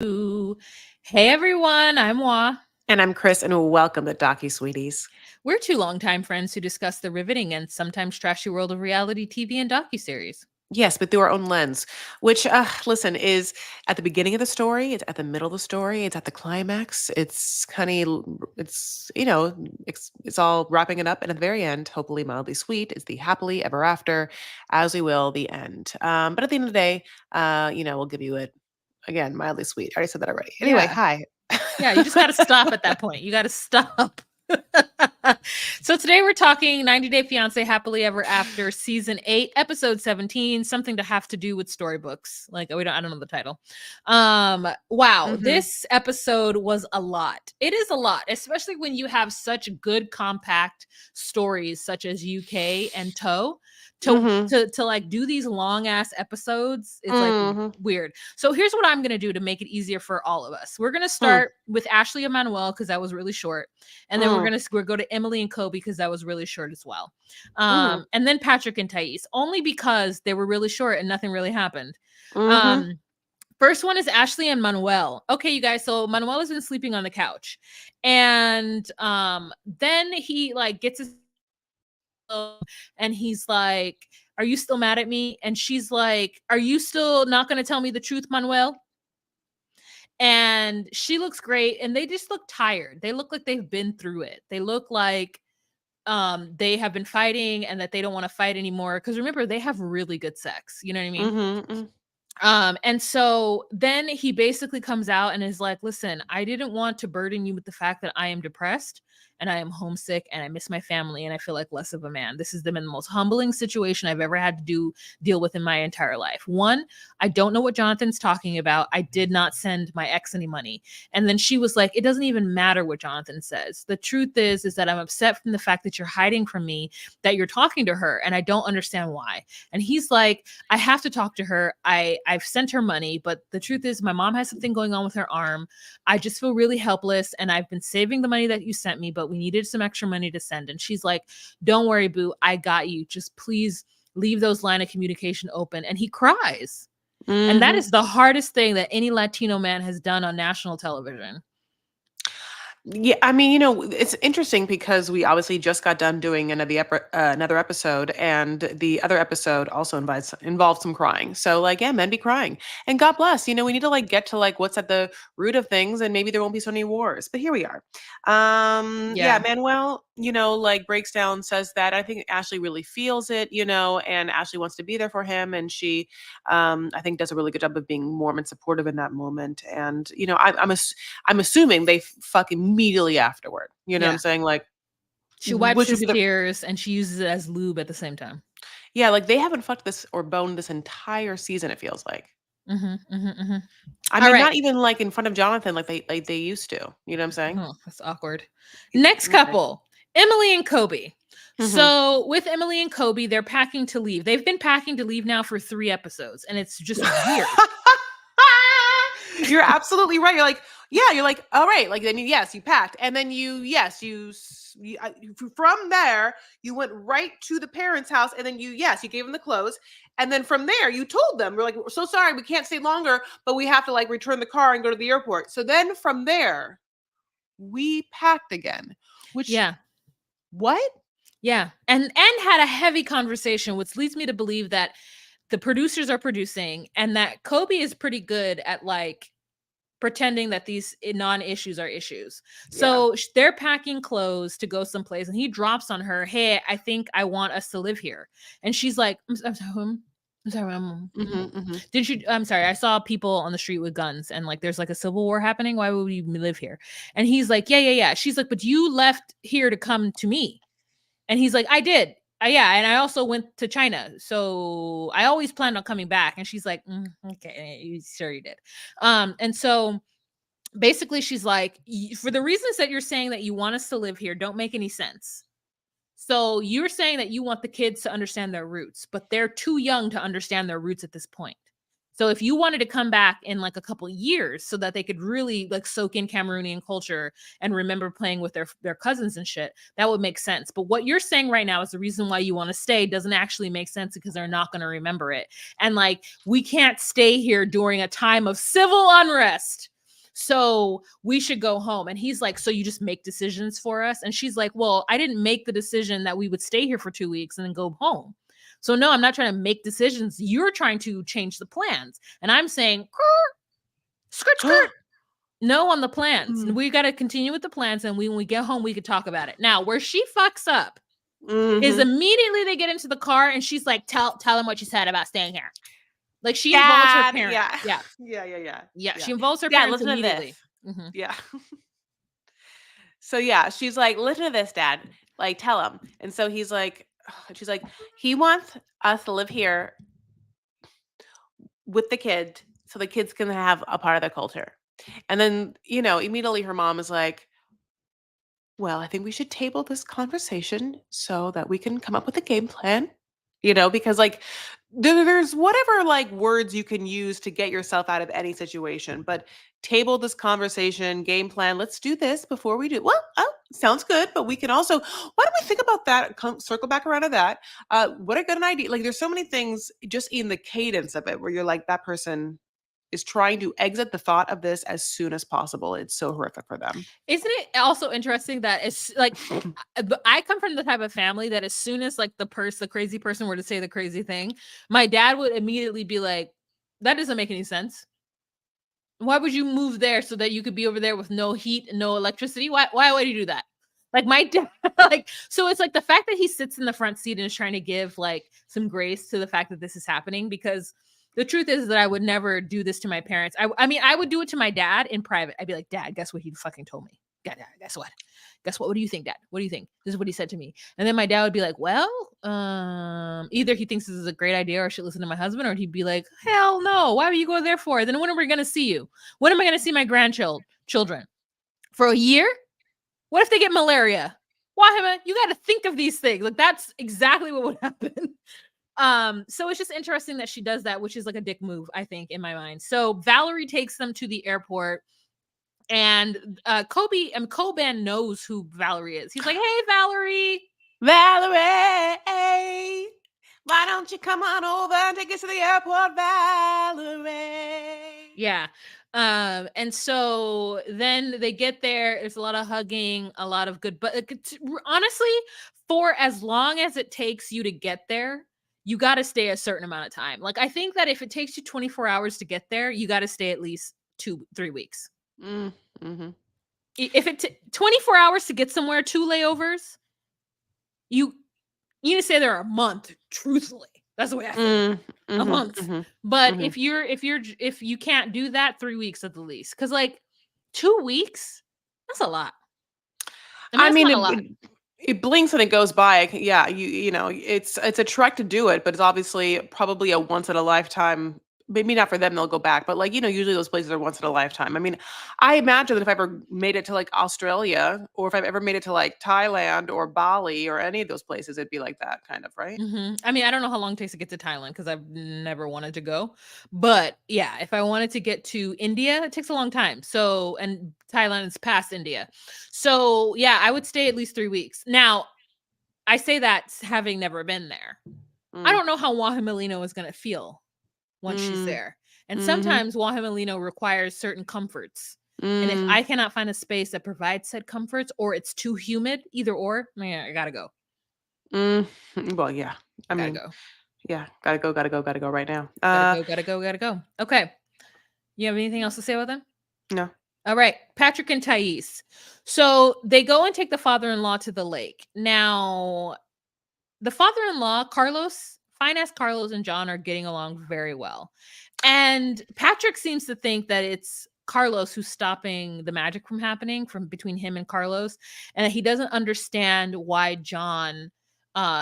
Ooh. Hey everyone, I'm Wa. And I'm Chris, and welcome to Docu Sweeties. We're two longtime friends who discuss the riveting and sometimes trashy world of reality TV and docuseries. Yes, but through our own lens, which, listen, is at the beginning of the story, it's at the middle of the story, it's at the climax. It's all wrapping it up, and at the very end, hopefully mildly sweet, is the happily ever after, as we will the end. But at the end of the day, we'll give you it again, mildly sweet. I already said that already. Anyway, Yeah. hi. Yeah, you just got to stop at that point. You got to stop. So today we're talking 90 Day Fiancé Happily Ever After Season 8, Episode 17, something to have to do with storybooks. I don't know the title. Wow, Mhm. this episode was a lot. It is a lot, especially when you have such good compact stories such as UK and Toe. Mhm. To like do these long ass episodes, it's like Mhm. weird. So here's what I'm gonna do to make it easier for all of us. We're gonna Mm. start with Ashley and Manuel because that was really short, and then Mm. we're go to Emily and Kobe because that was really short as well. Mhm. And then Patrick and Thais, only because they were really short and nothing really happened. Mhm. Um, First one is Ashley and Manuel. Okay, you guys. So Manuel has been sleeping on the couch, and then he like gets his and he's like, "Are you still mad at me?" And she's like, "Are you still not going to tell me the truth, Manuel?" And she looks great, and they just look tired. They look like they've been through it. They look like they have been fighting and that they don't want to fight anymore, because remember, they have really good sex, you know what I mean? Mhm. Mhm. And so then he basically comes out and is like, listen, I didn't want to burden you with the fact that I am depressed and I am homesick and I miss my family and I feel like less of a man. This has been the most humbling situation I've ever had to deal with in my entire life. One, I don't know what Jonathan's talking about. I did not send my ex any money. And then she was like, it doesn't even matter what Jonathan says. The truth is that I'm upset from the fact that you're hiding from me, that you're talking to her, and I don't understand why. And he's like, I have to talk to her. I've sent her money, but the truth is my mom has something going on with her arm. I just feel really helpless, and I've been saving the money that you sent me, but we needed some extra money to send. And she's like, don't worry, boo. I got you. Just please leave those line of communication open. And he cries. And that Mhm. is the hardest thing that any Latino man has done on national television. Yeah, I mean, it's interesting because we obviously just got done doing another episode, and the other episode also involved some crying. So, like, yeah, men be crying, and God bless. We need to like get to like what's at the root of things, and maybe there won't be so many wars. But here we are. Yeah, Yeah. Manuel, like breaks down, says that I think Ashley really feels it, and Ashley wants to be there for him, and she, I think, does a really good job of being warm and supportive in that moment. And I'm assuming they fuck immediately afterward. You know what I'm Yeah. saying? Like, She wipes which would his be the tears and she uses it as lube at the same time. yeah, like they haven't fucked this or boned this entire season. It feels like. Mm-hmm, mm-hmm, mm-hmm. I All mean, right. not even like in front of Jonathan, like they used to. You know what I'm saying? Oh, that's awkward. Next Okay. couple, Emily and Kobe. Hmm. So with Emily and Kobe, they're packing to leave. They've been packing to leave now for 3 episodes, and it's just weird. You're absolutely right. You're like, yeah, you're like, all right. Like, then yes, you packed. And then from there, you went right to the parents' house. And then yes, you gave them the clothes. And then from there, you told them, we're like, we're so sorry, we can't stay longer, but we have to like return the car and go to the airport. So then from there, we packed again, which, Yeah. what? Yeah. And had a heavy conversation, which leads me to believe that the producers are producing and that Kobe is pretty good at like pretending that these non-issues are issues. Yeah. So they're packing clothes to go someplace, and he drops on her, "Hey, I think I want us to live here." And she's like, I'm sorry, I'm sorry, Hmm. Hmm. didn't you? I'm sorry, I saw people on the street with guns, and like, there's like a civil war happening. Why would we live here?" And he's like, "Yeah, yeah, yeah." She's like, "But you left here to come to me." And he's like, I did. Yeah, and I also went to China, so I always planned on coming back. And she's like, okay, you sure you did. And so basically, she's like, for the reasons that you're saying that you want us to live here, don't make any sense. So you're saying that you want the kids to understand their roots, but they're too young to understand their roots at this point. So if you wanted to come back in like a couple years so that they could really like soak in Cameroonian culture and remember playing with their cousins and shit, that would make sense. But what you're saying right now is the reason why you want to stay doesn't actually make sense because they're not going to remember it. And like we can't stay here during a time of civil unrest. So we should go home. And he's like, so you just make decisions for us? And she's like, well, I didn't make the decision that we would stay here for 2 weeks and then go home. So no, I'm not trying to make decisions. You're trying to change the plans. And I'm saying, skirt, skirt. No on the plans. Mm. We got to continue with the plans. And when we get home, we could talk about it. Now, where she fucks up is Mhm. immediately they get into the car and she's like, tell him what you said about staying here. Like she involves her Dad, parents. yeah. Yeah. Yeah. Yeah. She involves her Dad, parents listen to immediately. this. Mhm. Yeah. So yeah, she's like, "Listen to this, Dad. Like, tell him." And so he's like, she's like, "He wants us to live here with the kid, so the kids can have a part of the culture." And then, immediately her mom is like, "Well, I think we should table this conversation so that we can come up with a game plan." Because like there's whatever like words you can use to get yourself out of any situation, but table this conversation, game plan. Let's do this before we do. Well, oh, sounds good, but we can also. Why don't we think about that? Come circle back around to that. What a good idea! Like there's so many things just in the cadence of it where you're like that person is trying to exit the thought of this as soon as possible. It's so horrific for them. Isn't it also interesting that it's like I come from the type of family that as soon as like the crazy person were to say the crazy thing, my dad would immediately be like, that doesn't make any sense. Why would you move there so that you could be over there with no heat and no electricity? Why would you do that? Like my dad, like so it's like the fact that he sits in the front seat and is trying to give like some grace to the fact that this is happening because the truth is that I would never do this to my parents. I mean, I would do it to my dad in private. I'd be like, Dad, guess what he fucking told me? Dad, guess what? Guess what? What do you think, Dad? What do you think? This is what he said to me. And then my dad would be like, well, either he thinks this is a great idea or I should listen to my husband, or he'd be like, hell no, why would you go there for? Then when are we gonna see you? When am I gonna see my grandchildren? For a year? What if they get malaria? Why, you got to think of these things. Like that's exactly what would happen. So it's just interesting that she does that, which is like a dick move, I think, in my mind. So Valerie takes them to the airport, and Coban knows who Valerie is. He's like, "Hey, Valerie, Valerie, why don't you come on over and take us to the airport, Valerie?" yeah." And so then they get there. There's a lot of hugging, a lot of good, but honestly, for as long as it takes you to get there, you got to stay a certain amount of time. Like I think that if it takes you 24 hours to get there, you got to stay at least 3 weeks. Mm-hmm. If it 24 hours to get somewhere, 2 layovers, you need to stay there a month. Truthfully, that's the way I feel. A month. But if you can't do that, 3 weeks at the least, because like 2 weeks, that's a lot. I mean, I that's mean, not a lot. it blinks and it goes by. Yeah, it's a trek to do it, but it's obviously probably a once in a lifetime. Maybe not for them, they'll go back, but like usually those places are once in a lifetime. I mean, I imagine that if I ever made it to like Australia, or if I've ever made it to like Thailand or Bali or any of those places, it'd be like that kind of, right? I mean, I don't know how long it takes to get to Thailand because I've never wanted to go. But yeah, if I wanted to get to India, it takes a long time. So, and Thailand is past India. So, yeah, I would stay at least 3 weeks. Now, I say that having never been there. I Mm. don't know how Wahimalino is going to feel once she's Mm. there. And Mhm. sometimes Wahimalino requires certain comforts. And if Mm. I cannot find a space that provides said comforts or it's too humid, either or, man, I gotta go. Mm. Well, yeah. I Gotta mean, go. yeah, gotta go right now. Gotta go, gotta go, gotta go. Okay. You have anything else to say about them? No. All right. Patrick and Thais. So they go and take the father in law to the lake. Now, the father in law, Carlos, fine ass Carlos and John are getting along very well. And Patrick seems to think that it's Carlos who's stopping the magic from happening from between him and Carlos, and that he doesn't understand why John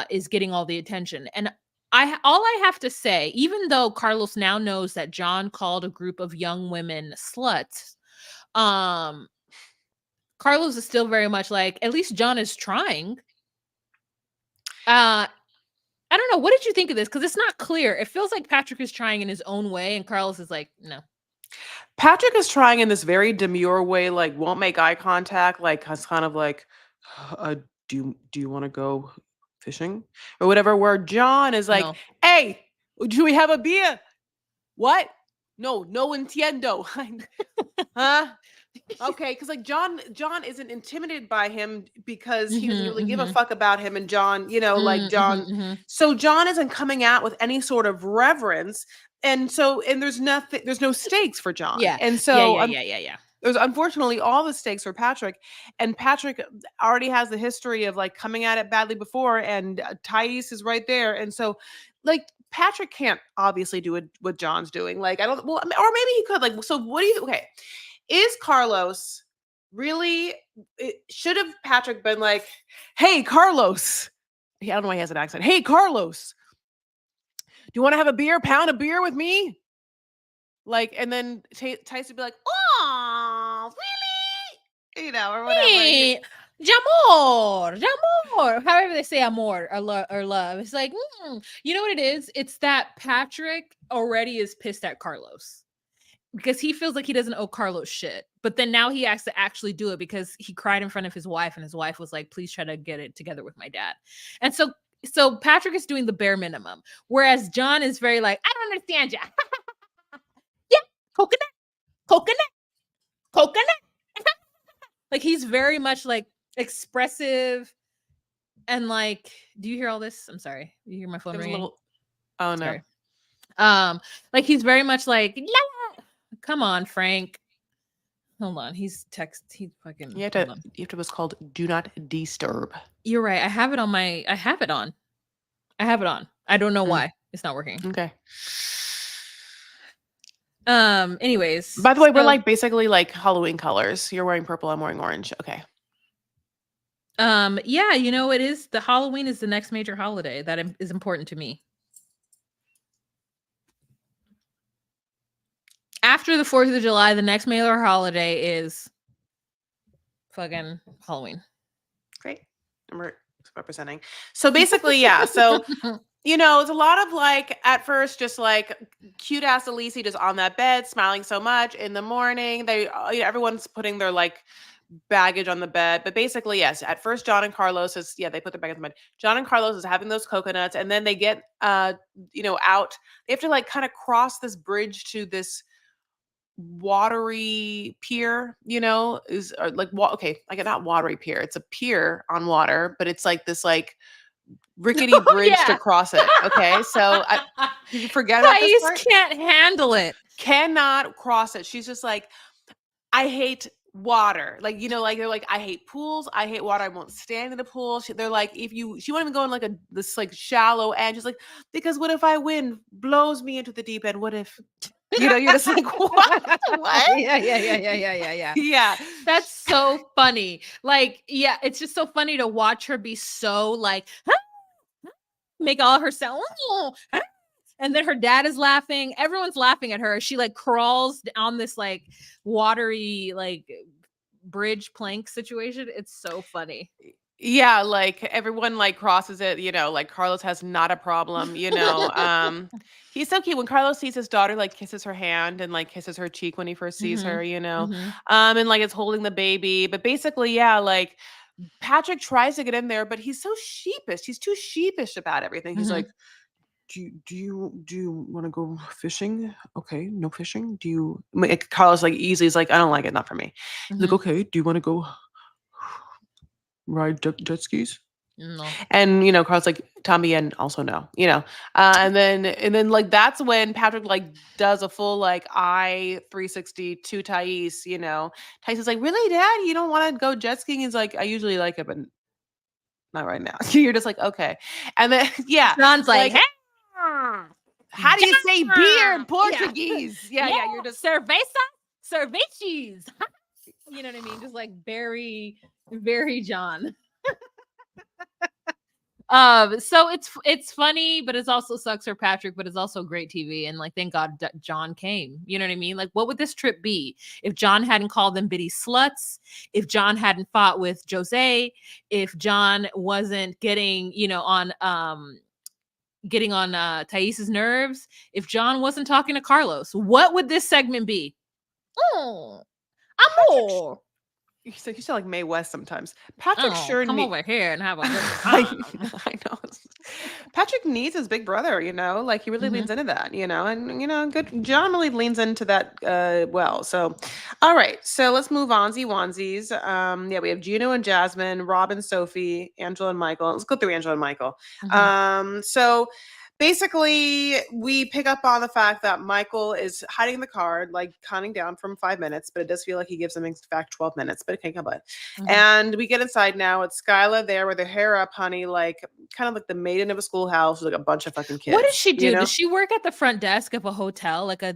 is getting all the attention. And all I have to say, even though Carlos now knows that John called a group of young women sluts, um, Carlos is still very much like, at least John is trying. I I don't know. What did you think of this? Because it's not clear. It feels like Patrick is trying in his own way, and Carlos is like, no. Patrick is trying in this very demure way, like won't make eye contact, like has kind of like, uh, do you want to go fishing or whatever? Where John is like, No. hey, do we have a beer? What? No entiendo. Huh? Okay, because like John isn't intimidated by him because he doesn't really give a fuck about him, and John, like John. So John isn't coming out with any sort of reverence, and there's nothing, there's no stakes for John, Yeah. and Yeah. so Yeah. Yeah. Yeah. Yeah. there's unfortunately all the stakes for Patrick, and Patrick already has the history of like coming at it badly before, and Thais is right there, and so like Patrick can't obviously do what John's doing. Like I don't, well, or maybe he could. Like, so what do you? Okay, is Carlos really? Should have Patrick been like, "Hey, Carlos." I don't know why he has an accent. Hey, Carlos, do you want to have a beer? Pound a beer with me? Like, and then Tyson would be like, "Oh, really?" Or whatever. Hey, jamor, jamor. However they say amor or love. It's like, you know what it is? It's that Patrick already is pissed at Carlos because he feels like he doesn't owe Carlos shit. But then now he has to actually do it because he cried in front of his wife, and his wife was like, please try to get it together with my dad. And so Patrick is doing the bare minimum, whereas John is very like, I don't understand you. Yeah, coconut, coconut, coconut. Like he's very much like expressive and like, do you hear all this? I'm sorry. You hear my phone There was a ringing? little. Oh no. Sorry. Like he's very much like, la. Come on, Frank. Hold on. He's fucking. You have Hold to. on. You have to. What's called do not disturb. You're right. I have it on. I have it on. I don't know Mm. why it's not working. Okay. Anyways. By the way, we're like basically like Halloween colors. You're wearing purple. I'm wearing orange. Okay. Yeah, it is. The Halloween is the next major holiday that is important to me. After the 4th of July, the next major holiday is fucking Halloween. Great. And we're representing. So basically, yeah. So it's a lot of like at first just like cute ass Elise just on that bed smiling so much. In the morning, they everyone's putting their like baggage on the bed. But basically, yes, at first John and Carlos they put their baggage on the bed. John and Carlos is having those coconuts, and then they get out. They have to like kind of cross this bridge to this watery pier, is or like okay, like not watery pier. It's a pier on water, but it's like this like rickety bridge to cross it. Okay, so did you forget about this part? Can't handle it. Cannot cross it. She's just like, I hate water. Like, like they're like, I hate pools. I hate water. I won't stand in the pool. They're like, she won't even go in like this like shallow end. She's like, because what if wind blows me into the deep end? What if, you're just like, what? What? Yeah. Yeah. That's so funny. Like, yeah, it's just so funny to watch her be so like, make all her sound. And then her dad is laughing. Everyone's laughing at her. She like crawls down this like watery like bridge plank situation. It's so funny. Yeah, like everyone like crosses it, like Carlos has not a problem, he's so cute when Carlos sees his daughter like kisses her hand and like kisses her cheek when he first sees her, and like it's holding the baby. But basically, yeah, like Patrick tries to get in there, but he's so sheepish. He's too sheepish about everything. He's like, do you want to go fishing? Okay, no fishing. Carlos like easily is like, I don't like it, not for me. He's like, okay, do you want to go ride jet skis? No. And Carl's like, también, also no, and then like that's when Patrick like does a full like 360 to Thais. Thais is like, really, Dad, you don't want to go jet skiing? He's like, I usually like it, but not right now. You're just like, okay. And then John's like, hey, how do you say beer in Portuguese? Yeah, you're just cerveza, cervechis. You know what I mean? Just like very, very John. So it's funny, but it also sucks for Patrick, but it's also great TV. And like, thank God John came. You know what I mean? Like, what would this trip be if John hadn't called them bitty sluts? If John hadn't fought with Jose? If John wasn't getting, on getting on Thais's nerves. If John wasn't talking to Carlos, what would this segment be? Oh, Patrick amor. you sound like Mae West sometimes. Patrick Oh, sure come need over here and have a good I time. I know. Patrick needs his big brother, like, he really Mhm, leans into that, good John really leans into that, well, so alright, so let's move onsies. Yeah, we have Gino and Jasmine, Rob and Sophie, Angela and Michael. Let's go through Angela and Michael. mhm. So basically, we pick up on the fact that Michael is hiding the card, like, counting down from 5 minutes, but it does feel like he gives them, in fact, 12 minutes, but okay, come on. Mhm. And we get inside now. It's Skyla there with her hair up, honey, like kind of like the maiden of a schoolhouse with like a bunch of fucking What does kids, she you do? Does know? she work at the front desk of a hotel, like a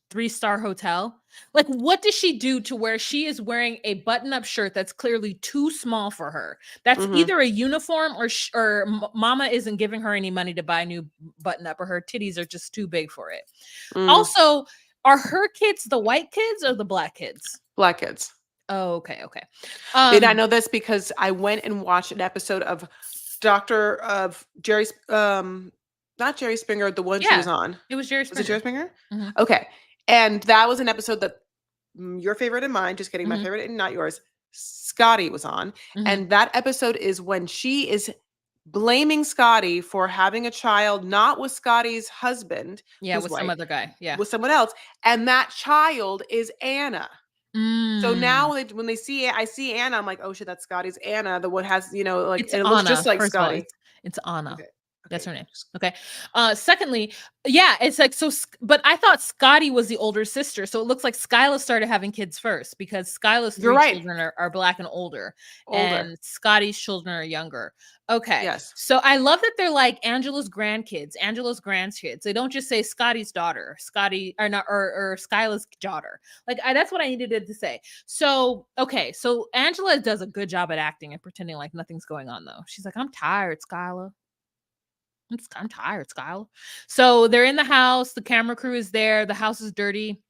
3-star hotel? Like, what does she do to where she is wearing a button-up shirt that's clearly too small for her? That's Mhm. either a uniform or mama isn't giving her any money to buy a new button-up, or her titties are just too big for it. Mm. Also, are her kids the white kids or the black kids? Black kids. Oh, okay, okay. And I Um, know this because I went and watched an episode of Doctor of Jerry's not Jerry Springer, the one she was yeah, on. it was Jerry Was it Jerry Springer. Springer? Mhm, Okay. And that was an episode that your favorite and mine, just kidding, my mhm, favorite and not yours, Scotty was on. mhm. And that episode is when she is blaming Scotty for having a child, not with Scotty's husband, Yeah, who's with some white, other guy, yeah. with someone else. And that child is Anna. So Mm. now when they see I see Anna, I'm like, oh shit, that's Scotty's Anna. The one has, like, It's and it looks just Anna, like first of all, Scotty. it's Anna. Okay. That's Okay. her name. Okay. Secondly, yeah, it's like so but I thought Scotty was the older sister, so it looks like Skyla started having kids first because Skyla's You're 3 right. children are black and older, Older. and Scotty's children are younger. Okay. Yes. So I love that they're like Angela's grandkids, Angela's grandkids. They don't just say Scotty's daughter, Scotty or not or Skyla's daughter. Like that's what I needed it to say. So, okay, so Angela does a good job at acting and pretending like nothing's going on though. She's like, "I'm tired, Skyla. I'm tired, Skyla." So they're in the house, the camera crew is there, the house is dirty.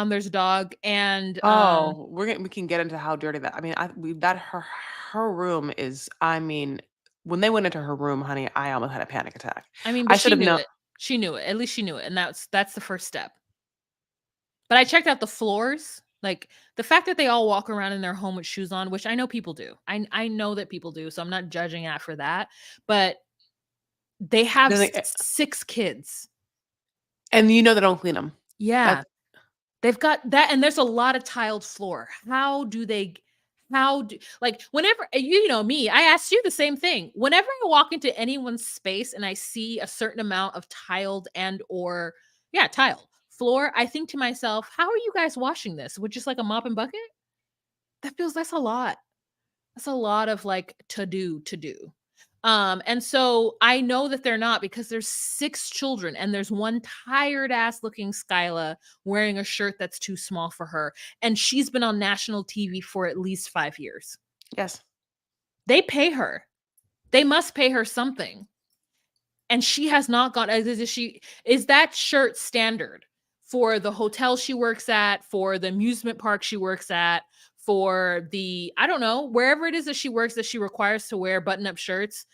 There's a dog and Oh, we can get into how dirty that. I mean, that her room is. I mean, when they went into her room, honey, I almost had a panic attack. I mean, I but should she have knew known. it. She knew it. At least she knew it. And that's the first step. But I checked out the floors. Like the fact that they all walk around in their home with shoes on, which I know people do. I know that people do, so I'm not judging at for that. But they have Then six kids. and they don't clean them. Yeah. That They've got that, and there's a lot of tiled floor. How do like whenever you know me, I asked you the same thing. Whenever I walk into anyone's space and I see a certain amount of tiled and or yeah, tile floor, I think to myself, how are you guys washing this? With just like a mop and bucket? That's a lot. That's a lot of like to do. And so I know that they're not because there's 6 children and there's one tired ass looking Skyla wearing a shirt that's too small for her. And she's been on national TV for at least 5 years. yes. They pay her. They must pay her something. And she has not got is that shirt standard for the hotel she works at, for the amusement park she works at, for the I don't know, wherever it is that she works that she requires to wear button-up shirts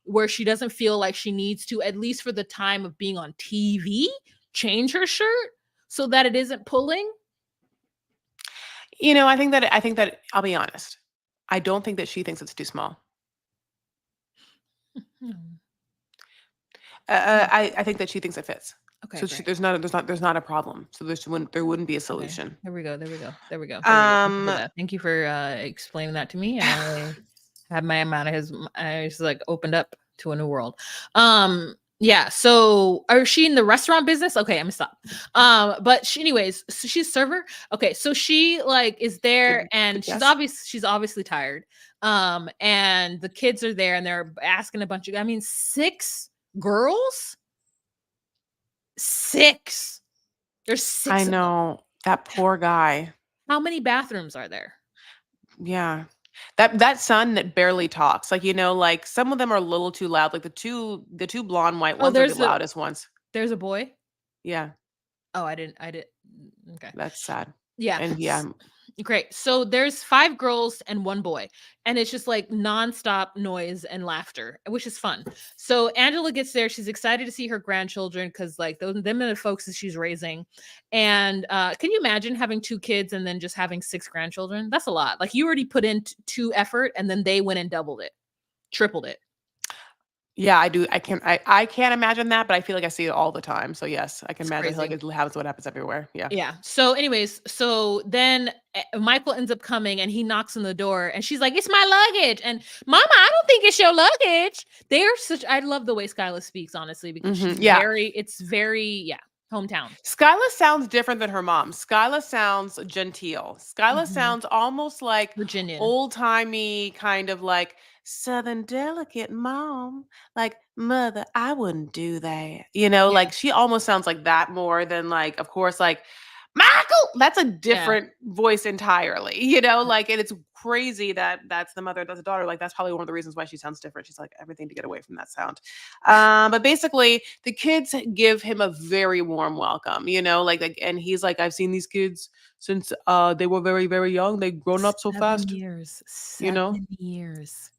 where she doesn't feel like she needs to, at least for the time of being on TV, change her shirt so that it isn't pulling? I think that I'll be honest. I don't think that she thinks it's too small. Hmm. Uh, Hmm. I think that she thinks it fits. Okay, So great. there's not a problem. So there wouldn't be a Okay. solution. There we go. There we go. There we go. There we go. Thank you for Um, that. Thank you for explaining that to me. And I have my amount of his I just like opened up to a new world. Yeah, so is she in the restaurant business? Okay, I'm gonna stop. But anyways, so she's a server. Okay, so she like is there good and good guess. she's obviously tired. And the kids are there and they're asking a bunch of 6 girls? 6. There's I 6 of them. know that poor guy. How many bathrooms are there? Yeah. That son that barely talks, like, like, some of them are a little too loud, like, the two blonde white Oh, ones are the loudest ones. there's a boy? Yeah, Oh, I didn't okay. that's sad. Yeah. And yeah, Great. So there's 5 girls and 1 boy, and it's just like nonstop noise and laughter, which is fun. So Angela gets there. She's excited to see her grandchildren because, like, those them are the folks that she's raising. And can you imagine having 2 kids and then just having 6 grandchildren? That's a lot. Like, you already put in 2 effort, and then they went and doubled it, tripled it. Yeah, I do. I can't imagine that, but I feel like I see it all the time. So yes, I can It's imagine. I feel like crazy. it happens what happens everywhere. Yeah. Yeah. So, anyways, so then Michael ends up coming and he knocks on the door and she's like, "It's my luggage." And Mama, I don't think it's your luggage. They're such, I love the way Skyla speaks, honestly, because she's Yeah. it's very, yeah, hometown. Skyla sounds different than her mom. Skyla sounds genteel. Skyla Mhm. sounds almost like Virginian. old-timey, kind of like Southern delicate mom. Like, mother, I wouldn't do that. Yeah. Like she almost sounds like that more than like, of course, like Michael. That's a Yeah. different voice entirely, like, and it's crazy that that's the mother, that's the daughter. Like, that's probably one of the reasons why she sounds different. She's like everything to get away from that sound. But basically, the kids give him a very warm welcome, and he's like, I've seen these kids since they were very, very young. They've grown up so 7 fast, years. you know? 7 years.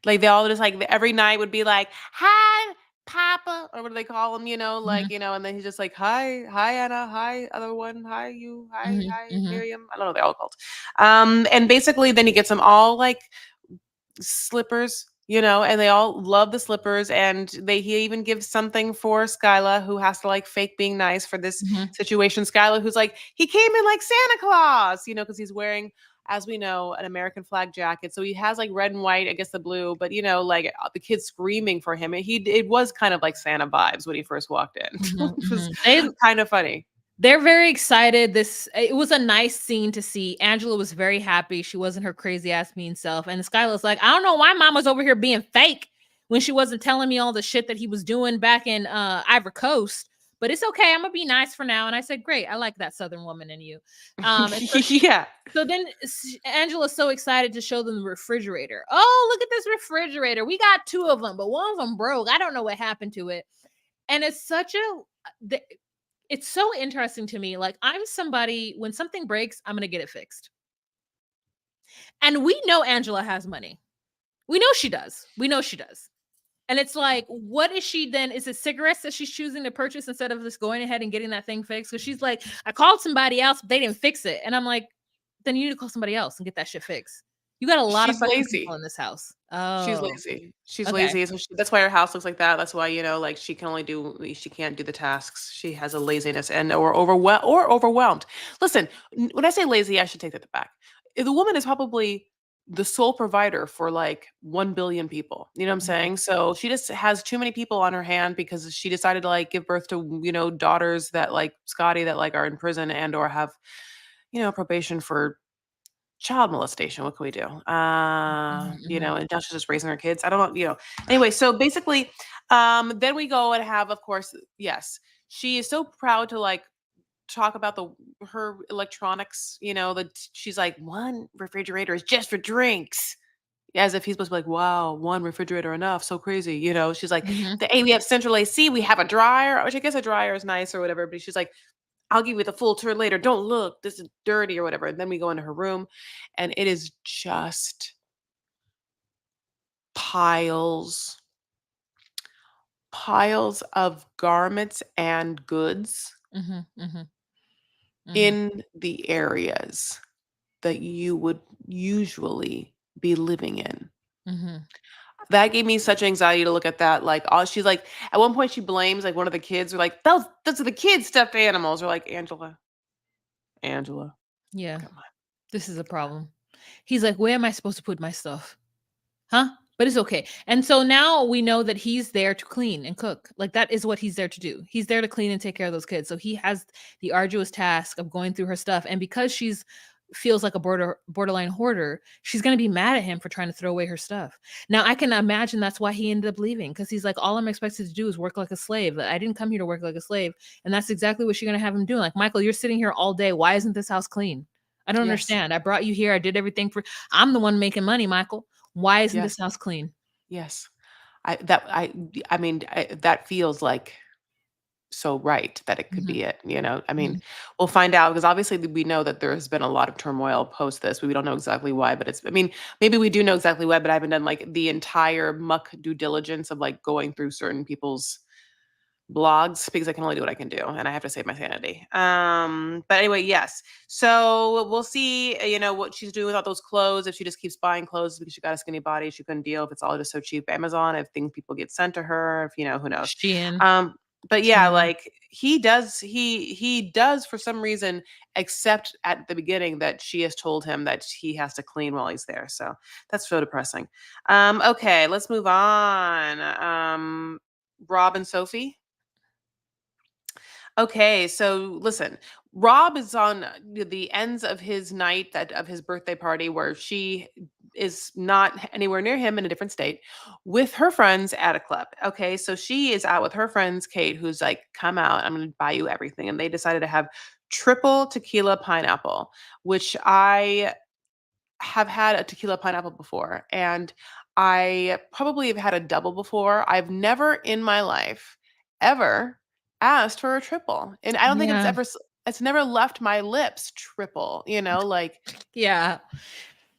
Like they all just like every night would be like, hi, Papa, or what do they call him, Mhm. and then he's just like, hi, Anna, hi, other one, hi, you, Mhm. hi, Mhm. Miriam. I don't know what they're all called. And basically then he gets them all like slippers, and they all love the slippers. And he even gives something for Skyla, who has to like fake being nice for this Mhm. situation. Skyla, who's like, he came in like Santa Claus, because he's wearing, as we know, an American flag jacket. So he has like red and white, I guess the blue, but like the kids screaming for him. It was kind of like Santa vibes when he first walked in. Mhm. It was Mhm. They kind of funny. They're very excited. It was a nice scene to see. Angela was very happy. She wasn't her crazy ass mean self. And Skylar's like, I don't know why mama's over here being fake when she wasn't telling me all the shit that he was doing back in Ivory Coast. But it's okay. I'm gonna be nice for now. And I said, great. I like that Southern woman in you. Yeah. So then Angela's so excited to show them the refrigerator. Oh, look at this refrigerator. We got 2 of them, but one of them broke. I don't know what happened to it. And it's such it's so interesting to me. Like, I'm somebody, when something breaks, I'm gonna get it fixed. And we know Angela has money. We know she does. We know she does. And it's like, what is she then? Is it cigarettes that she's choosing to purchase instead of just going ahead and getting that thing fixed? Because she's like, I called somebody else, but they didn't fix it. And I'm like, then you need to call somebody else and get that shit fixed. You got a lot of She's fucking people lazy. in this house. She's Oh, lazy. She's okay. lazy, so that's why her house looks like that. That's why, like, she can't do the tasks. She has a laziness and or overwhelmed. Listen, when I say lazy, I should take that back. The woman is probably the sole provider for like 1 billion people. You know what I'm Mhm, saying? So she just has too many people on her hand because she decided to like give birth to, daughters that like Scotty that like are in prison and or have, probation for child molestation. What can we do? mhm, mhm, And now she's just raising her kids. I don't know. Anyway, so basically, then we go and have, of course, yes, she is so proud to like talk about her electronics. That she's like, one refrigerator is just for drinks. As if he's supposed to be like, wow, one refrigerator enough. So crazy. She's like, mhm, we have central AC, we have a dryer, which I guess a dryer is nice or whatever. But she's like, I'll give you the full tour later. Don't look. This is dirty or whatever. And then we go into her room and it is just piles, piles of garments and goods mhm, mhm, mhm, in the areas that you would usually be living in. mhm. That gave me such anxiety to look at that. Like, all she's like, at one point, she blames like one of the kids, or like, those are the kids' stuffed animals. Or like, Angela, Yeah, come on. this is a problem. He's like, where am I supposed to put my stuff? Huh? But it's okay. And so now we know that he's there to clean and cook. Like, that is what he's there to do. He's there to clean and take care of those kids. So he has the arduous task of going through her stuff. And because she's feels like a borderline hoarder, she's going to be mad at him for trying to throw away her stuff. Now, I can imagine that's why he ended up leaving, because he's like, all I'm expected to do is work like a slave. I didn't come here to work like a slave. And that's exactly what she's going to have him do. Like, Michael, you're sitting here all day. Why isn't this house clean? I don't Yes, understand. I brought you here. I did everything I'm the one making money, Michael. Why isn't yes, this house clean? yes. I that I mean, that feels like so right that it could Mhm, be it, you know? I mean, mhm. we'll find out because obviously we know that there has been a lot of turmoil post this. We don't know exactly why, but I mean, maybe we do know exactly why, but I haven't done like the entire muck due diligence of like going through certain people's blogs because I can only do what I can do and I have to save my sanity. But anyway, yes. So we'll see, what she's doing with all those clothes. If she just keeps buying clothes because she got a skinny body, she couldn't deal. If it's all just so cheap, Amazon. If things people get sent to her, if who knows. Shein, Um, but yeah, Temu. like he does for some reason accept at the beginning that she has told him that he has to clean while he's there. So that's so depressing. Okay, let's move on. Rob and Sophie. Okay, so listen, Rob is on the ends of his night that of his birthday party where she is not anywhere near him in a different state with her friends at a club. Okay, so she is out with her friends, Kate, who's like, "Come out, I'm going to buy you everything," and they decided to have triple tequila pineapple, which I have had a tequila pineapple before, and I probably have had a double before. I've never in my life ever asked for a triple, and I don't think Yeah, it's never left my lips, triple, like yeah.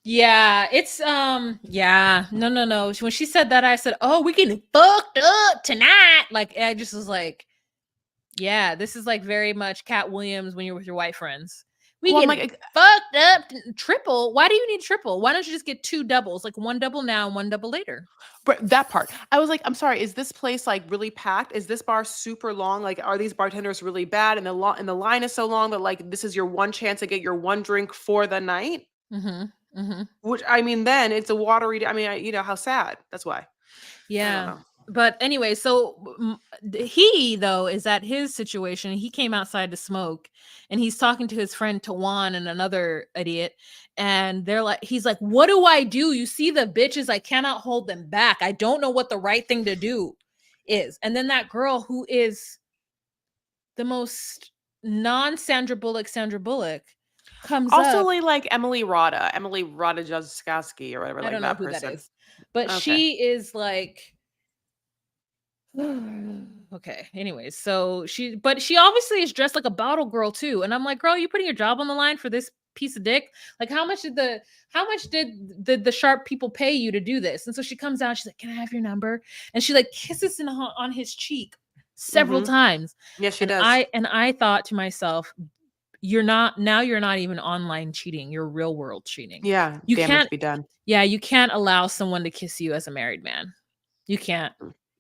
Yeah, it's yeah. No, no, no. When she said that, I said, "Oh, we getting fucked up tonight." Like I just was like, "Yeah, this is like very much Cat Williams when you're with your white friends. We well, I'm getting like, fucked up triple. Why do you need triple? Why don't you just get two doubles? Like one double now and one double later?" that part. I was like, "I'm sorry, is this place, like, really packed? Is this bar super long? Like, are these bartenders really bad and the line is so long that, like, this is your one chance to get your one drink for the night?" Mhm. Mhm. Which, I mean, then it's a watery I mean, how sad. That's why. I don't Yeah. know. But anyway, so he though is at his situation. He came outside to smoke, and he's talking to his friend Tawan and another idiot, and they're like, he's like, "What do I do? You see the bitches? I cannot hold them back. I don't know what the right thing to do is." And then that girl who is the most non Sandra Bullock comes Also, up. like Emily Ratajkowski or whatever, I like don't know that who that person. is, but Okay. she is like okay. Anyways, but she obviously is dressed like a bottle girl too. And I'm like, girl, you putting your job on the line for this piece of dick? Like, how much did the sharp people pay you to do this? And so she comes out, she's like, "Can I have your number?" And she like kisses on his cheek several Mhm. times. Yes, she And does. I thought to myself, you're not even online cheating, you're real world cheating. Yeah, You damage can't, be done. yeah, you can't allow someone to kiss you as a married man. You can't.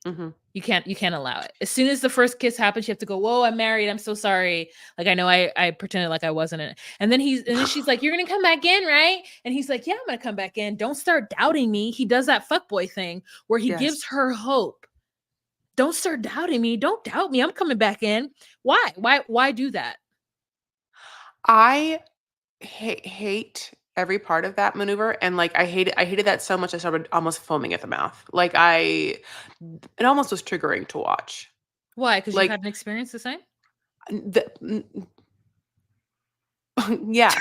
Mhm. You can't allow it. As soon as the first kiss happens, you have to go, "Whoa, I'm married. I'm so sorry." Like I know I pretended like I wasn't in it. And then she's like, "You're gonna come back in, right?" And he's like, "Yeah, I'm gonna come back in. Don't start doubting me." He does that fuckboy thing where he gives Yes. her hope. Don't start doubting me. Don't doubt me. I'm coming back in. Why? Why do that? I hate every part of that maneuver, and, like, I hated that so much I started almost foaming at the mouth. Like, it almost was triggering to watch. Why? Because you've Like, had an experience the same? yeah,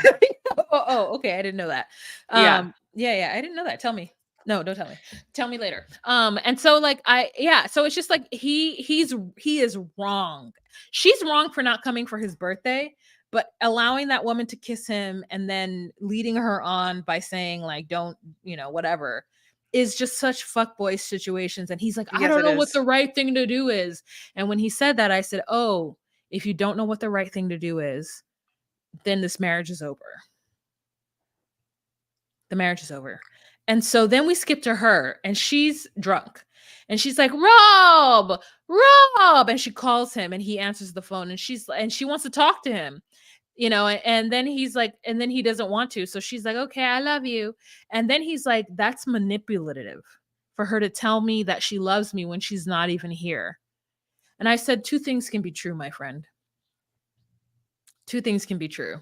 Okay. I didn't know that. yeah. Yeah, yeah, I didn't know that. Tell me. No, don't tell me. Tell me later. And so like yeah, so it's just like he is wrong. She's wrong for not coming for his birthday, but allowing that woman to kiss him and then leading her on by saying like don't, whatever is just such fuckboy situations. And he's like, I Yes, don't it know what is. the right thing to do is. And when he said that, I said, "Oh, if you don't know what the right thing to do is, then this marriage is over. The marriage is over." And so then we skip to her and she's drunk. And she's like, "Rob, Rob." And she calls him and he answers the phone and she wants to talk to him, and then he's like, and then he doesn't want to. So she's like, "Okay, I love you." And then he's like, "That's manipulative for her to tell me that she loves me when she's not even here." And I said, two things can be true, my friend. Two things can be true.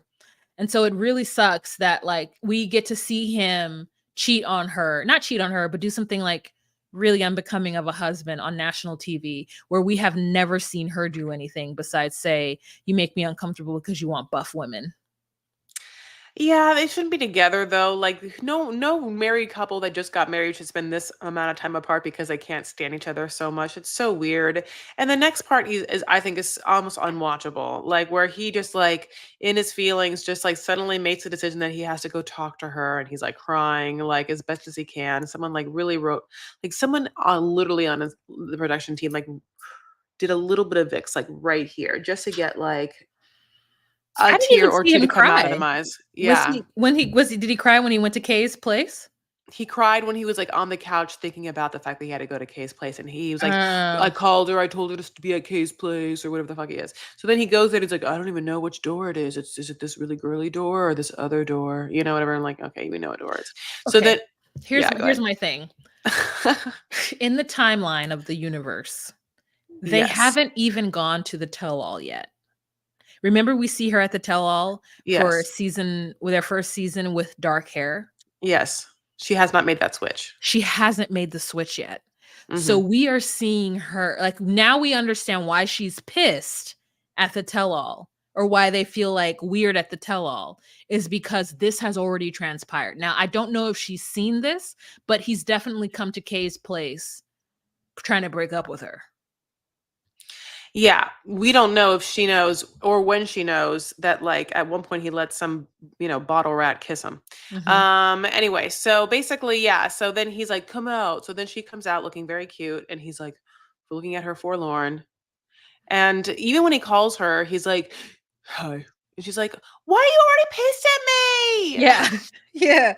And so it really sucks that like we get to see him cheat on her, not cheat on her, but do something like really unbecoming of a husband on national TV where we have never seen her do anything besides say, "You make me uncomfortable because you want buff women." Yeah, they shouldn't be together though. Like no married couple that just got married should spend this amount of time apart because they can't stand each other so much. It's so weird. And the next part is I think is almost unwatchable. Like where he just like in his feelings just like suddenly makes a decision that he has to go talk to her and he's like crying like as best as he can. Someone like really wrote like someone literally on the production team like did a little bit of Vicks like right here just to get like a I didn't tear even or see two to him come out of cry. him eyes. Was Yeah. he when he was he did he cry when he went to Kay's place? He cried when he was, like, on the couch thinking about the fact that he had to go to Kay's place, and he was like, "I Oh, called her, I told her to be at Kay's place," or whatever the fuck he is. So then he goes there, and he's like, "I don't even know which door it is. Is it this really girly door or this other door?" You know, whatever. I'm like, "Okay, we know what door it is." So okay. then Here's yeah, go here's ahead. my thing. In the timeline of the universe, they Yes. haven't even gone to the tell-all yet. Remember we see her at the tell-all for Yes. season with their first season with dark hair? Yes. She has not made that switch. She hasn't made the switch yet. So Mhm. we are seeing her like, now we understand why she's pissed at the tell-all, or why they feel, like, weird at the tell-all, is because this has already transpired. Now, I don't know if she's seen this, but he's definitely come to Kay's place trying to break up with her. Yeah, we don't know if she knows or when she knows that like at one point he let some, bottle rat kiss him. Mhm. Anyway, so basically, yeah, so then he's like, "Come out." So then she comes out looking very cute and he's like looking at her forlorn. And even when he calls her, he's like, "Hi." And she's like, "Why are you already pissed at Yeah. me? Yeah.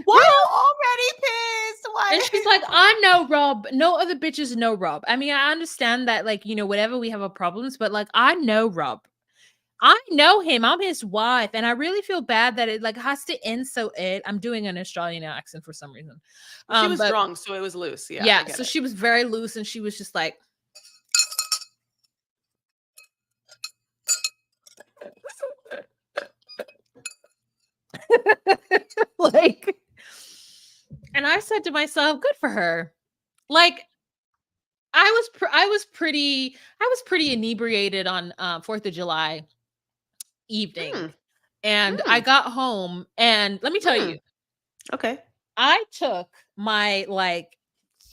Why are Rob you already pissed? and she's Why?" like, "I know Rob. No other bitches know Rob." I mean, I understand that, like, whatever we have our problems, but, like, I know Rob. I know him. I'm his wife, and I really feel bad that it, like, has to end so I'm doing an Australian accent for some reason. Well, she was But drunk, so it was loose. Yeah, I yeah, get so it. she was very loose, and she was just like like and I said to myself, "Good for her." Like, I was pretty inebriated on, 4th of July evening, Hmm. and I Hmm. got home, and let me tell Hmm. you, Okay. I took my, like,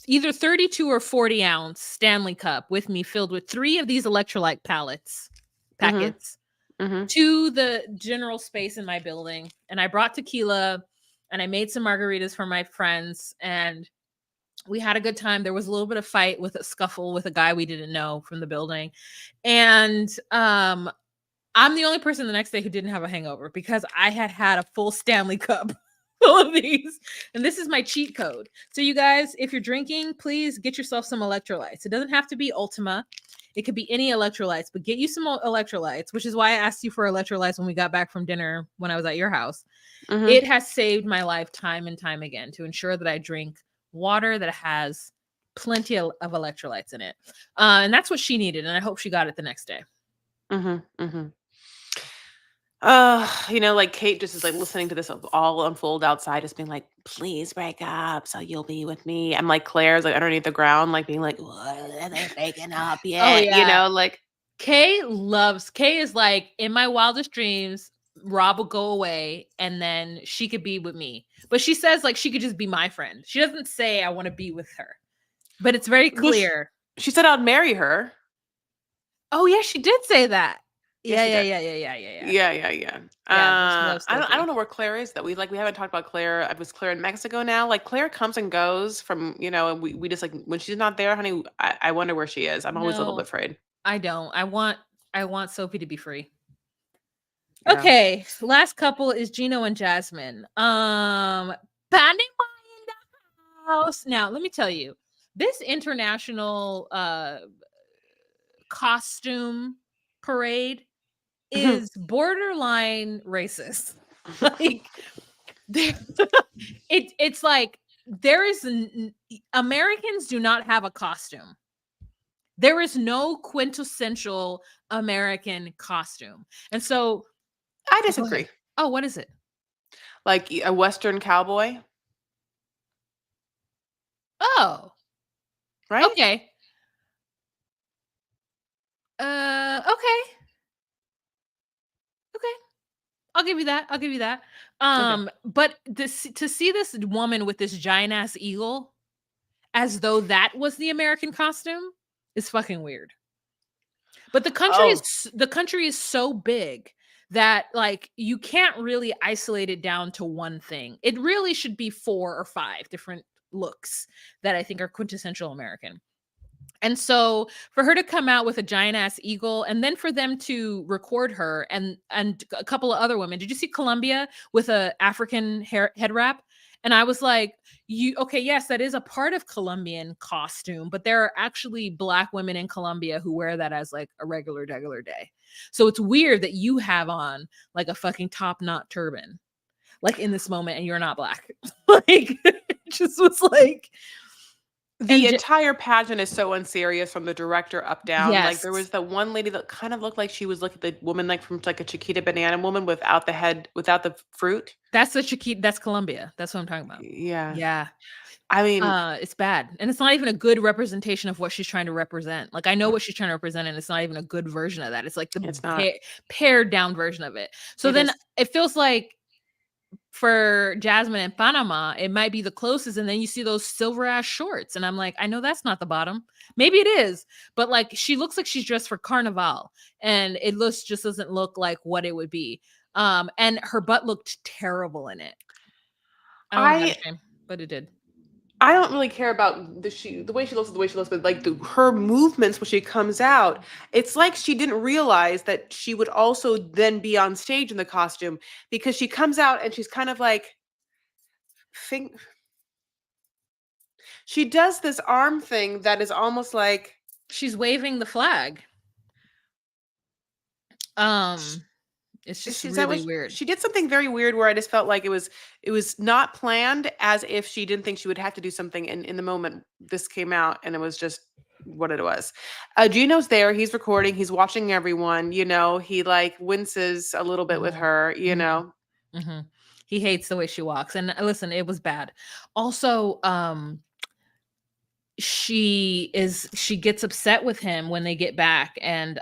either 32 or 40-ounce Stanley Cup with me filled with 3 of these electrolyte Mhm. packets Mhm. to the general space in my building, and I brought tequila, and I made some margaritas for my friends, and we had a good time. There was a little bit of fight with a scuffle with a guy we didn't know from the building, and, I'm the only person the next day who didn't have a hangover because I had had a full Stanley Cup full of these, and this is my cheat code. So you guys, if you're drinking, please get yourself some electrolytes. It doesn't have to be Ultima. It could be any electrolytes, but get you some electrolytes, which is why I asked you for electrolytes when we got back from dinner when I was at your house. Mhm. It has saved my life time and time again to ensure that I drink water that has plenty of electrolytes in it. And that's what she needed, and I hope she got it the next day. Mhm. Mhm. Like Kate just is like listening to this all unfold outside, just being like, "Please break up so you'll be with me." I'm like Claire's like underneath the ground, like being like, "What are they breaking up Oh yet?" yeah. Like Kay is like, in my wildest dreams, Rob will go away and then she could be with me. But she says like she could just be my friend. She doesn't say I want to be with her. But it's very well, clear. she said I'd marry her. Oh yeah, she did say that. Yes, Yeah, she yeah, did. yeah, yeah, yeah, yeah, yeah. Yeah, yeah, yeah. Yeah, but she loves I don't Sophie. know where Claire is. That we haven't talked about Claire. Was Claire in Mexico now? Like Claire comes and goes from and we just like when she's not there, honey. I wonder where she is. I'm always a little bit No, afraid. I don't. I want Sophie to be free. Yeah. Okay, last couple is Gino and Jasmine. Banding in the house. Now, let me tell you, this international costume parade is borderline racist. Like there it's like there is Americans do not have a costume. There is no quintessential American costume. And so I go ahead. disagree. Oh, what is it? Like a Western cowboy, Oh, right? okay. Okay. Okay. I'll give you that. I'll give you that. Okay. But this to see this woman with this giant ass eagle as though that was the American costume is fucking weird. But Oh, the country is so big that like you can't really isolate it down to one thing. It really should be 4 or 5 different looks that I think are quintessential American. And so for her to come out with a giant ass eagle and then for them to record her and a couple of other women. Did you see Columbia with a African hair head wrap? And I was like, you okay, yes, that is a part of Colombian costume, but there are actually black women in Colombia who wear that as like a regular day. So it's weird that you have on like a fucking top knot turban like in this moment and you're not black. Like it just was like the and entire pageant is so unserious from the director up down. Like there yes. was the one lady that kind of looked like she was like the woman like from like a Chiquita Banana Woman without the head, without the fruit. That's the Chiquita that's Colombia. That's what I'm talking about. Yeah. Yeah. I mean, It's bad, and it's not even a good representation of what she's trying to represent. Like, I know what she's trying to represent, and it's not even a good version of that. It's like the it's not. pared down version of it. So It then is. it feels like for Jasmine in Panama, it might be the closest, and then you see those silver ass shorts, and I'm like, I know that's not the bottom. Maybe it is, but like she looks like she's dressed for Carnival, and it looks just doesn't look like what it would be. And her butt looked terrible in it. I don't know how to I shame, but it did. I don't really care about the way she looks, the way she looks, but like her movements when she comes out, it's like she didn't realize that she would also then be on stage in the costume because she comes out and she's kind of like think she does this arm thing that is almost like She's waving the flag. Um, it's just is that what really weird. she did something very weird where I just felt like it was not planned as if she didn't think she would have to do something and in the moment this came out and it was just what it was. Gino's there, he's recording, he's watching everyone, he like winces a little bit with Mhm, her, mhm, mhm. He hates the way she walks, and listen, it was bad. Also, she gets upset with him when they get back, and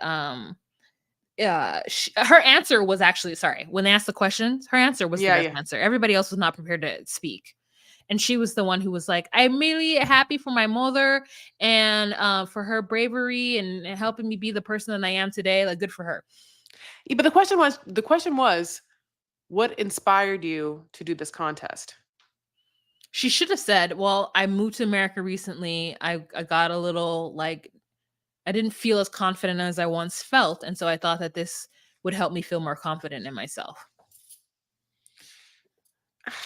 her answer was actually sorry when they asked the questions. Her answer was the Yeah, best yeah. answer. Everybody else was not prepared to speak. And she was the one who was like, "I'm really happy for my mother and for her bravery and helping me be the person that I am today. Like, good for her." Yeah, but the question was, what inspired you to do this contest? She should have said, "Well, I moved to America recently. I got a little like I didn't feel as confident as I once felt, and so I thought that this would help me feel more confident in myself."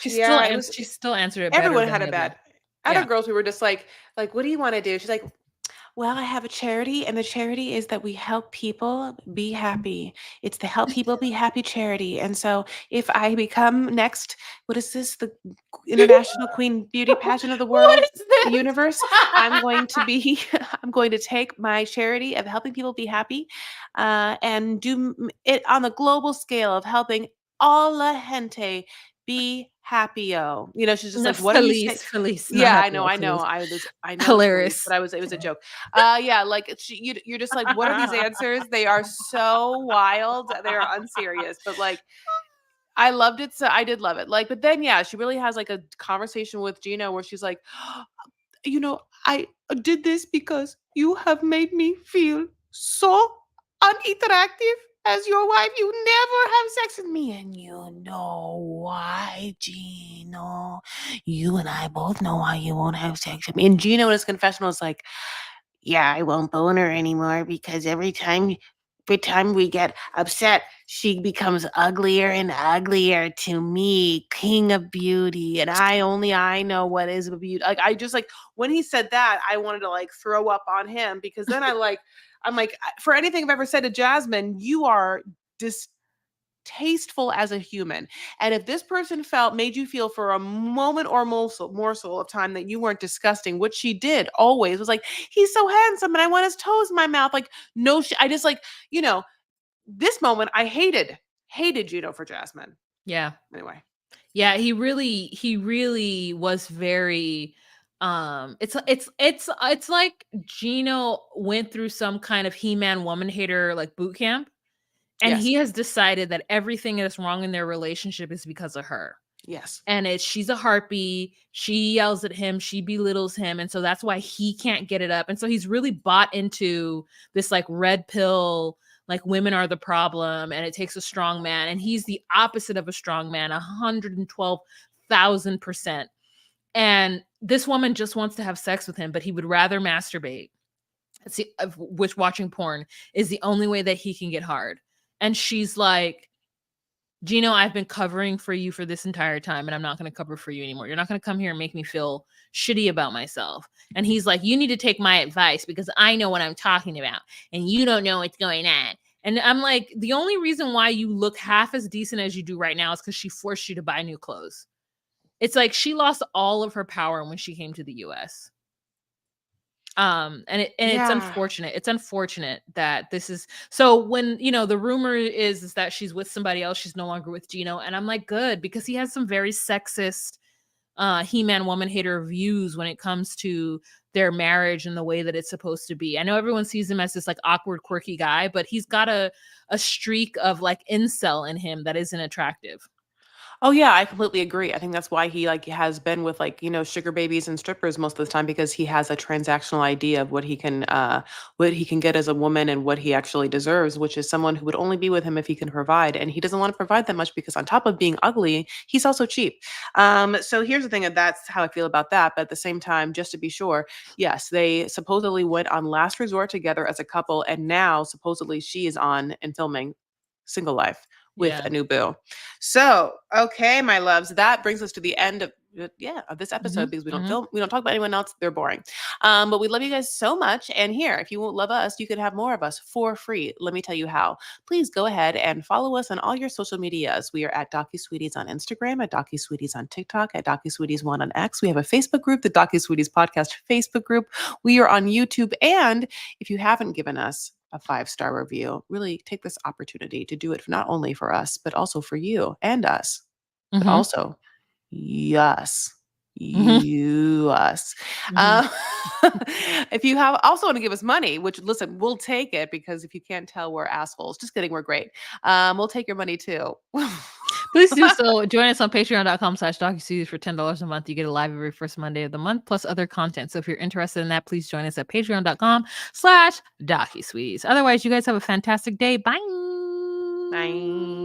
Yeah, it was She still answered it better everyone than had a the other. bad other Yeah. girls we were just like, "What do you wanna do?" She's like, "Well, I have a charity, and the charity is that we help people be happy. It's the Help People Be Happy charity, and so if I become next what is this? The International Queen Beauty Pageant of the What world, is the this? universe, I'm going to be I'm going to take my charity of helping people be happy, and do it on the global scale of helping all la gente be happy-o." She's just No, like, "What are you saying?" Felice, not Yeah, I happy, know, I know. Felice. I know it's Felice, Hilarious. but it was a joke. Yeah, like you're just like, what are these answers? They are so wild. They are unserious, but like I loved it. So I did love it. Like, but then yeah, she really has like a conversation with Gino where she's like, I did this because you have made me feel so uninteractive as your wife. You never have sex with me. And you know why, Gino? You and I both know why you won't have sex with me. And Gino in his confessional is like, yeah, I won't bone her anymore because every time we get upset, she becomes uglier and uglier to me, king of beauty, and I know what is beauty. Like I just like when he said that, I wanted to like throw up on him because then I'm like for anything I've ever said to Jasmine, you are distasteful as a human. And if this person made you feel for a moment or morsel of time that you weren't disgusting, which she did always was like, he's so handsome and I want his toes in my mouth. Like, no, I just like, you know, this moment I hated Judo for Jasmine. Yeah. Anyway. Yeah, he really was very it's like Gino went through some kind of He-Man woman hater like boot camp And Yes. he has decided that everything that's wrong in their relationship is because of her. Yes. And she's a harpy. She yells at him, she belittles him, and so that's why he can't get it up. And so he's really bought into this like red pill, like women are the problem and it takes a strong man. And he's the opposite of a strong man, 112,000%. And this woman just wants to have sex with him, but he would rather masturbate. See, which watching porn is the only way that he can get hard. And she's like, Gino, I've been covering for you for this entire time, and I'm not going to cover for you anymore. You're not going to come here and make me feel shitty about myself. And he's like, you need to take my advice because I know what I'm talking about, and you don't know what's going on. And I'm like, the only reason why you look half as decent as you do right now is because she forced you to buy new clothes. It's like she lost all of her power when she came to the US. And it's Yeah. unfortunate. It's unfortunate that this is so when, the rumor is that she's with somebody else, she's no longer with Gino. And I'm like, good, because he has some very sexist he-man woman hater views when it comes to their marriage and the way that it's supposed to be. I know everyone sees him as this like awkward, quirky guy, but he's got a streak of like incel in him that isn't attractive. Oh yeah, I completely agree. I think that's why he like has been with like, sugar babies and strippers most of the time because he has a transactional idea of what he can get as a woman and what he actually deserves, which is someone who would only be with him if he can provide. And he doesn't want to provide that much because on top of being ugly, he's also cheap. So here's the thing, and that's how I feel about that. But at the same time, just to be sure, yes, they supposedly went on last resort together as a couple, and now supposedly she is on and filming Single Life with Yeah. a new boo. So, okay, my loves, that brings us to the end of this episode Hmm. because Hmm. we don't talk about anyone else. They're boring. But we love you guys so much. And here, if you won't love us, you can have more of us for free. Let me tell you how. Please go ahead and follow us on all your social medias. We are at DocuSweeties on Instagram, at DocuSweeties on TikTok, at DocuSweeties1 on X. We have a Facebook group, the DocuSweeties Podcast Facebook group. We are on YouTube. And if you haven't given us a 5-star review, really take this opportunity to do it not only for us, but also for you and us, but Hmm. also yes, Hmm. you us. Hmm. Um, if you have also want to give us money, which listen, we'll take it because if you can't tell, we're assholes. Just kidding, we're great. We'll take your money too. Please do so. Join us on patreon.com/DocuSeries for $10 a month. You get a live every first Monday of the month, plus other content. So if you're interested in that, please join us at patreon.com/DocuSweeties. Otherwise, you guys have a fantastic day. Bye. Bye.